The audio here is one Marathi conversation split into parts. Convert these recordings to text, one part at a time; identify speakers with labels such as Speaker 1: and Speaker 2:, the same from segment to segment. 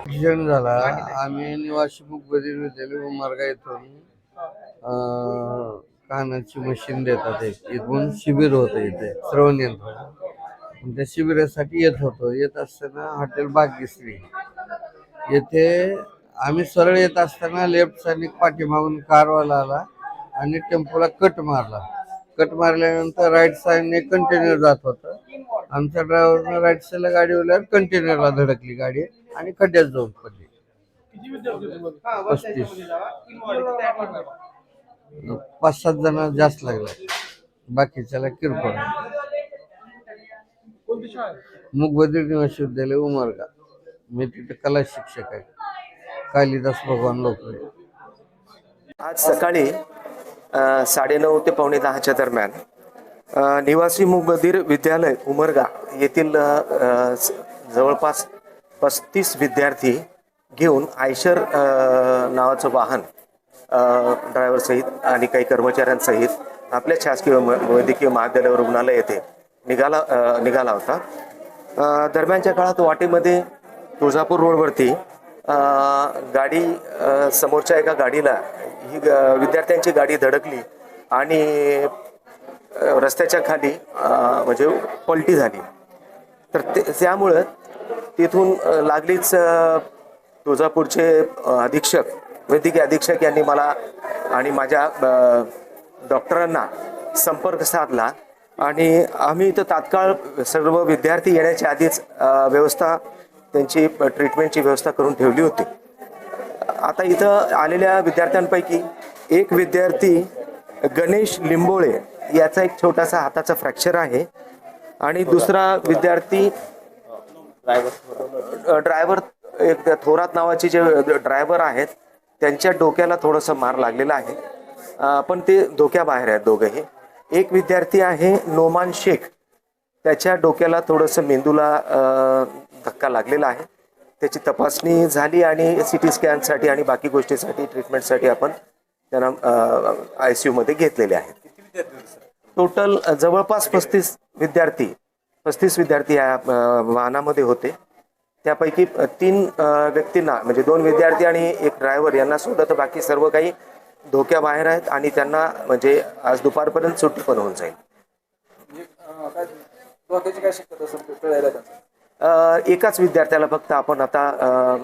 Speaker 1: ॲक्सिडेंट झाला. आम्ही निवासी मुकबधीर विद्यालय उमरगा येथून कानाची मशीन देतात. इथून शिबिर होतं इथे श्रवण यंत्र. त्या शिबिरासाठी येत होतो. येत असताना हॉटेल भाग्यश्री येथे आम्ही सरळ येत असताना लेफ्ट साईडने पाठीमागून कारवाला आला आणि टेम्पोला कट मारला. कट मारल्यानंतर राईट साईडने कंटेनर जात होतं. आमच्या ड्रायव्हरनं राईट साईडला गाडी ओढल्यावर कंटेनरला धडकली गाडी आणि खड्ड्यात जाऊन पडली. 35 5-7 जण जास्त लागला. बाकीच्याला किरकोळ. मुकबधीर निवासी विद्यालय उमरगा. मी तिथे कला शिक्षक आहे. कालिदास भगवान लोकरे.
Speaker 2: आज सकाळी 9:30 ते 9:45 दरम्यान निवासी मुकबधीर विद्यालय उमरगा येथील जवळपास 35 विद्यार्थी घेऊन आयशर नावाचं वाहन ड्रायव्हरसहित आणि काही कर्मचाऱ्यांसहित आपल्या शासकीय वैद्यकीय महाविद्यालय रुग्णालय येथे निघाला होता. दरम्यानच्या काळात वाटेमध्ये तुळजापूर रोडवरती गाडी समोरच्या एका गाडीला ही विद्यार्थ्यांची गाडी धडकली आणि रस्त्याच्या खाली म्हणजे पलटी झाली. तर त्यामुळं तिथून लागलीच तुळजापूरचे वैद्यकीय अधीक्षक यांनी मला आणि माझ्या डॉक्टरांना संपर्क साधला आणि आम्ही इथं तात्काळ सर्व विद्यार्थी येण्याच्या आधीच त्यांची ट्रीटमेंटची व्यवस्था करून ठेवली होती. आता इथं आलेल्या विद्यार्थ्यांपैकी एक विद्यार्थी गणेश लिंबोळे याचा एक छोटासा हाताचा फ्रॅक्चर आहे आणि दुसरा विद्यार्थी ड्रायव्हर एक थोरात नावाचे जे ड्रायव्हर आहेत त्यांच्या डोक्याला थोडंसं मार लागलेला आहे, पण ते धोक्याबाहेर आहेत दोघंही. एक विद्यार्थी आहे नोमान शेख, त्याच्या डोक्याला थोडंसं मेंदूला धक्का लागलेला आहे. त्याची तपासणी झाली आणि CT स्कॅनसाठी आणि बाकी गोष्टीसाठी ट्रीटमेंटसाठी आपण त्यांना ICU मध्ये घेतलेले आहेत. टोटल जवळपास 35 विद्यार्थी या वाहनामध्ये होते. त्यापैकी 3 व्यक्तींना म्हणजे 2 विद्यार्थी आणि एक ड्रायव्हर यांना सोडलं, बाकी सर्व काही धोक्याबाहेर आहेत आणि त्यांना म्हणजे आज दुपारपर्यंत सुट्टी पण होऊन जाईल. एकाच विद्यार्थ्याला फक्त आपण आता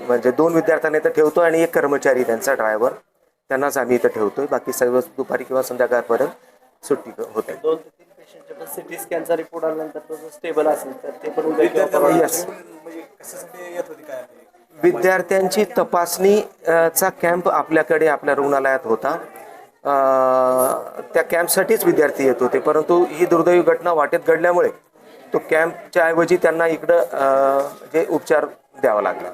Speaker 2: म्हणजे 2 विद्यार्थ्यांना इथं ठेवतो आणि एक कर्मचारी त्यांचा ड्रायव्हर त्यांनाच आम्ही इथं ठेवतोय. बाकी सर्व दुपारी किंवा संध्याकाळपर्यंत सुट्टी होते. 2 ते 3 पेशंटचा CT स्कॅनचा रिपोर्ट आल्यानंतर तो स्टेबल असेल तर ते पण विद्यार्थ्यांची तपासणीचा कॅम्प आपल्याकडे आपल्या रुग्णालयात होता. त्या कॅम्पसाठीच विद्यार्थी येत होते, परंतु ही दुर्दैवी घटना वाटेत घडल्यामुळे तो कॅम्पच्या ऐवजी त्यांना इकडं जे उपचार द्यावा लागला.